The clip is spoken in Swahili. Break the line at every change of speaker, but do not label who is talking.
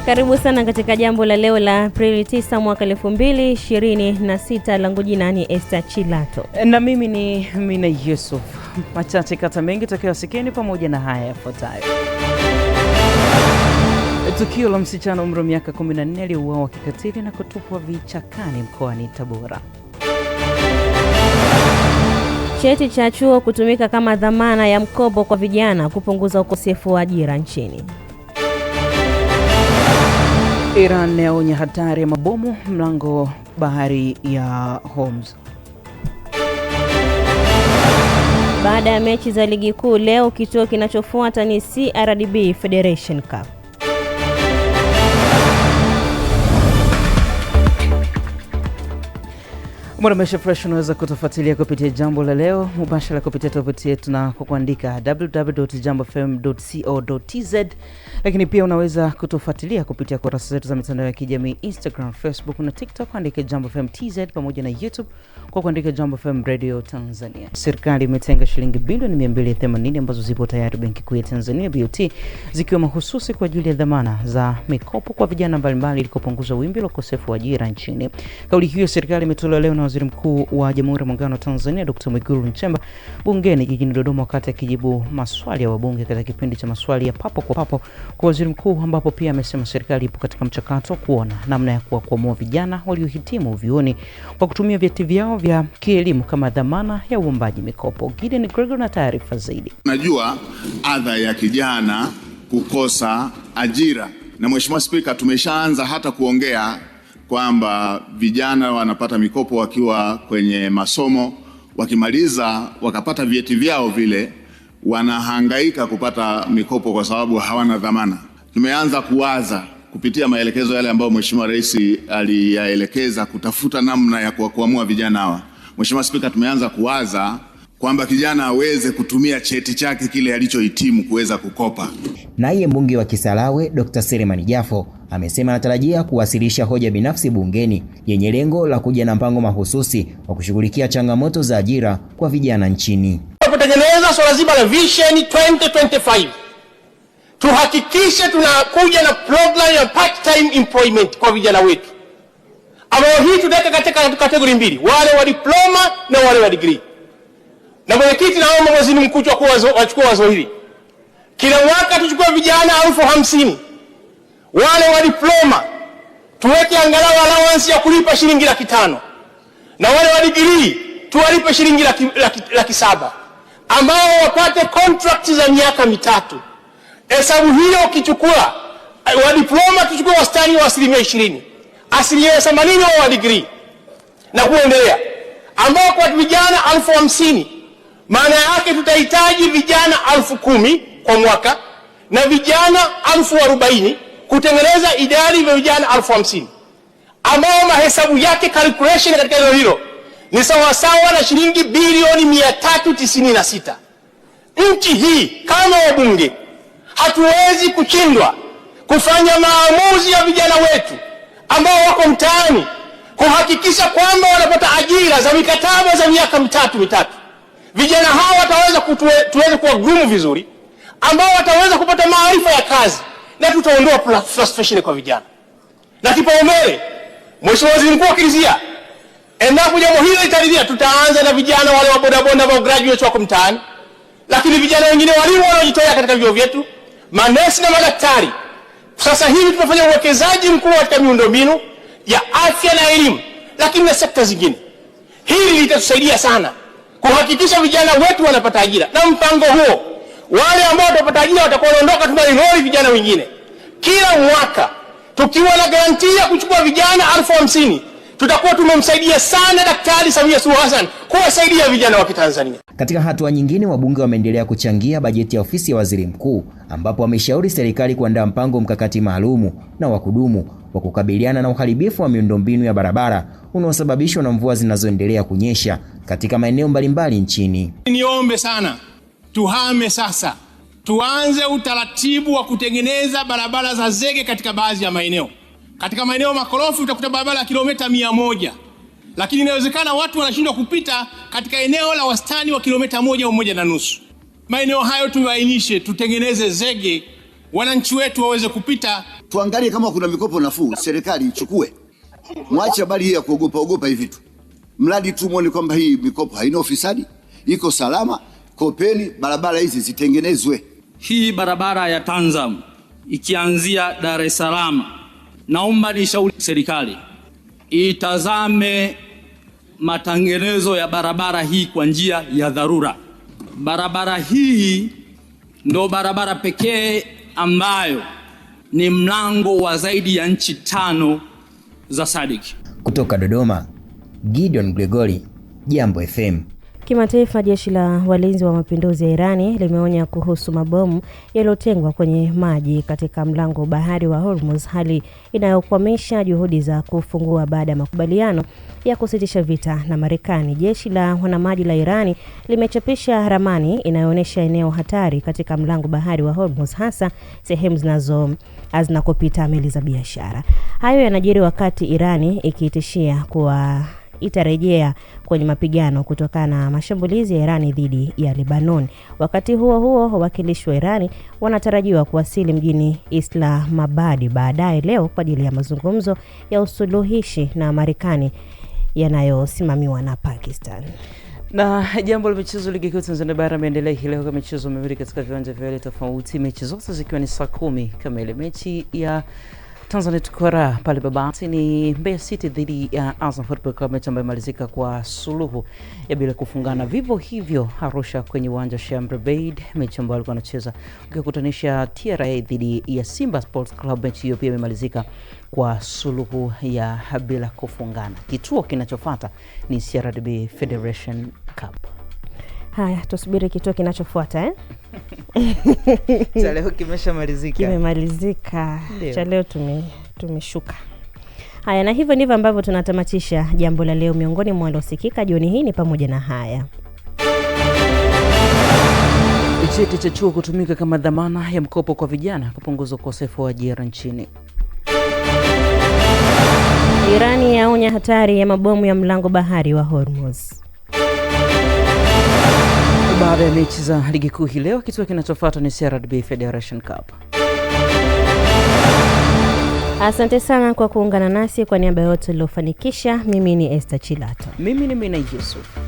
Karibu sana katika jambo la leo la Aprili 9 mwaka 2026. Langu jina ni Esther Chilato.
Na mimi ni Mina Yusuf. Machache kata mengi tukiwasikieni pamoja na haya yafuatayo. Tukio la msichana umri wa miaka 14 aliyeuawa kikatili na kutupwa vichakani mkoani Tabora.
Cheti cha chuo kutumika kama dhamana ya mkopo kwa vijana kupunguza ukosefu wa ajira nchini.
Iran yaonya hatari ya mabomu mlango bahari ya Hormuz.
Baada ya mechi za ligi kuu leo, kituo kinachofuata ni CRDB Federation Cup.
Mwanamesha fresh unaweza kutufuatilia kupitia jambo la leo mubashara kupitia tovuti yetu na kwa kuandika www.jambofm.co.tz, lakini pia unaweza kutufuatilia kupitia kurasa zetu za mitandao ya kijamii Instagram, Facebook na TikTok, andika Jambo FM TZ, pamoja na YouTube kwa kuandika Jambo FM Radio Tanzania. Serikali imetenga shilingi bilioni 280 ambazo zipo tayari Benki Kuu ya Tanzania BOT, zikiwa mahususi kwa ajili ya dhamana za mikopo kwa vijana mbalimbali ili kupunguza wimbi la ukosefu wa ajira nchini. Kauli hiyo serikali imetolewa leo na Waziri Mkuu wa Jamhuri ya Muungano wa Tanzania Dr. Mwigulu Nchemba bungeni jijini Dodoma wakati akijibu maswali ya wabunge katika kipindi cha maswali ya papo kwa papo kwa Waziri Mkuu, ambapo pia amesema serikali ipo katika mchakato kuona namna ya kuwakwamua vijana waliohitimu vyuoni kwa kutumia vyeti vyao vya kielimu kama dhamana ya uombaji mikopo. Gideon Gregor na taarifa zaidi.
Najua adha ya kijana kukosa ajira, na Mheshimiwa Spika, tumeshaanza hata kuongea kwamba vijana wanapata mikopo wakiwa kwenye masomo, wakimaliza wakapata vyeti vyao vile, wanahangaika kupata mikopo kwa sababu hawana dhamana. Tumeanza kuwaza kupitia maelekezo yale ambayo Mheshimiwa Rais aliyaelekeza kutafuta namna ya kuwakwamua vijana hawa. Mheshimiwa Spika, tumeanza kuwaza kwamba kijana aweze kutumia cheti chake kile alichohitimu kuweza kukopa.
Naye mbunge wa Kisarawe Dr. Selemani Jafo amesema anatarajia kuwasilisha hoja binafsi bungeni yenye lengo la kuja na mpango mahususi wa kushughulikia changamoto za ajira kwa vijana nchini.
Tunapotengeneza swala zima la Vision 2025, tuhakikishe tunakuja na program ya part-time employment kwa vijana wetu, ambayo hii tutaweka katika kategori mbili, wale wa diploma na wale wa degree. Na mwenyekiti, naomba Waziri Mkuu wachukue wazo hili. Kila mwaka tuchukue vijana 50,000 wale wa diploma, tuweke angalau allowance ya kulipa shilingi 500,000, na wale wa degree tuwalipe shilingi 700,000, ambao wapate contract za miaka 3. Hesabu hiyo ukichukua wa diploma tuchukue wastani wa 20%, 80% wa degree na kuendelea, ambao kwa vijana 50,000, maana yake tutahitaji vijana 10,000 kwa mwaka na vijana 40,000 kutengeneza idadi ya vijana 50,000, ambao mahesabu yake calculation katika hilo ni sawa na shilingi bilioni 396. Nchi hii kama wabunge hatuwezi kushindwa kufanya maamuzi ya vijana wetu ambao wako mtaani, kuhakikisha kwamba wanapata ajira za mikataba za miaka mitatu. Vijana hawa wataweza tuweze kuwa groom vizuri, ambao wataweza kupata maarifa ya kazi, na tutaondoa frustration kwa vijana. Na kipaumbele, Mheshimiwa Waziri Mkuu akilizia, endapo jambo hili litaridhia, tutaanza na vijana wale wa bodaboda ambao graduates wako mtaani, lakini vijana wengine walimu wanaojitoa katika vyuo vyetu, manesi na madaktari. Sasa hivi tumefanya uwekezaji mkubwa katika miundombinu ya afya na elimu, lakini na sekta zingine. Hili litatusaidia sana kuhakikisha vijana wetu wanapata ajira, na mpango huo wale ambao watapata ajira watakuwa wanaondoka, tunaroli vijana wengine. Kila mwaka tukiwa na garantia ya kuchukua vijana 50,000, tutakuwa tumemsaidia sana Daktari Samia Suluhu Hassan kuwasaidia vijana wa Kitanzania.
Katika hatua nyingine, wabunge wameendelea kuchangia bajeti ya ofisi ya Waziri Mkuu, ambapo wameshauri serikali kuandaa mpango mkakati maalumu na wa kudumu wa kukabiliana na uharibifu wa miundombinu ya barabara unaosababishwa na mvua zinazoendelea kunyesha katika maeneo mbalimbali nchini.
Niombe sana tuhame sasa, tuanze utaratibu wa kutengeneza barabara za zege katika baadhi ya maeneo. Katika maeneo makorofi utakuta barabara ya kilomita 100, lakini inawezekana watu wanashindwa kupita katika eneo la wastani wa kilomita 1 au 1.5. Maeneo hayo tuainishe, tutengeneze zege, wananchi wetu waweze kupita
tuangalie kama kuna mikopo nafuu, serikali ichukue. Mwache habari hii ya kuogopa hivi vitu. Mradi tu muone kwamba hii mikopo haina ufisadi, iko salama, kopeni, barabara hizi zitengenezwe.
Hii barabara ya Tanzam ikianzia Dar es Salaam, naomba nishauri serikali itazame matengenezo ya barabara hii kwa njia ya dharura. Barabara hii ndo barabara pekee ambayo ni mlango wa zaidi ya nchi 5 za SADC.
Kutoka Dodoma, Gideon Gregory, Jambo FM.
Kimataifa, jeshi la walinzi wa mapinduzi ya Irani limeonya kuhusu mabomu yaliyotengwa kwenye maji katika mlango bahari wa Hormuz, hali inayokwamisha juhudi za kufungua baada ya makubaliano ya kusitisha vita na Marekani. Jeshi la wanamaji la Irani limechapisha ramani inayoonyesha eneo hatari katika mlango bahari wa Hormuz, hasa sehemu zinakopita meli za biashara. Hayo yanajiri wakati Irani ikitishia kuwa itarejea kwenye mapigano kutokana na mashambulizi ya Irani dhidi ya Lebanon. Wakati huo wawakilishi wa Irani wanatarajiwa kuwasili mjini Islamabad baadaye leo kwa ajili ya mazungumzo ya usuluhishi na Marekani yanayosimamiwa na Pakistan.
Na jambo la michezo, ligi kuu Tanzania bara imeendelea hii leo kwa michezo miwili katika viwanja viwili tofauti, mechi zote zikiwa ni saa 10 kamili. Mechi ya Tanzania Tukora pale Babati ni Mbeya City dhidi ya Azam Football Club, mechi ambayo imalizika kwa suluhu ya bila kufungana. Vivyo hivyo Arusha kwenye uwanja wa Sheikh Amri Abeid, mechi ambayo alikuwa anacheza ukikutanisha TRA dhidi ya Simba Sports Club, mechi hiyo pia imemalizika kwa suluhu ya bila kufungana. Kituo kinachofuata ni CRDB Federation Cup.
Haya, tusubiri kituo kinachofuata
Cha leo kimeshamalizika.
Kimemalizika. Cha leo tumeshuka. Haya, na hivyo ndivyo ambavyo tunatamatisha jambo la leo. Miongoni mwa waliosikika jioni hii ni pamoja na haya:
cheti cha chuo kutumika kama dhamana ya mkopo kwa vijana kupunguza ukosefu wa ajira nchini.
Irani yaonya hatari ya mabomu ya mlango bahari wa Hormuz.
Baada ya mechi za ligi kuu hii leo, kituo kinachofuata ni CRDB Federation Cup.
Asante sana kwa kuungana nasi. Kwa niaba ya wote waliofanikisha, mimi ni Esther Chilato.
Mimi ni Mina Yusuf.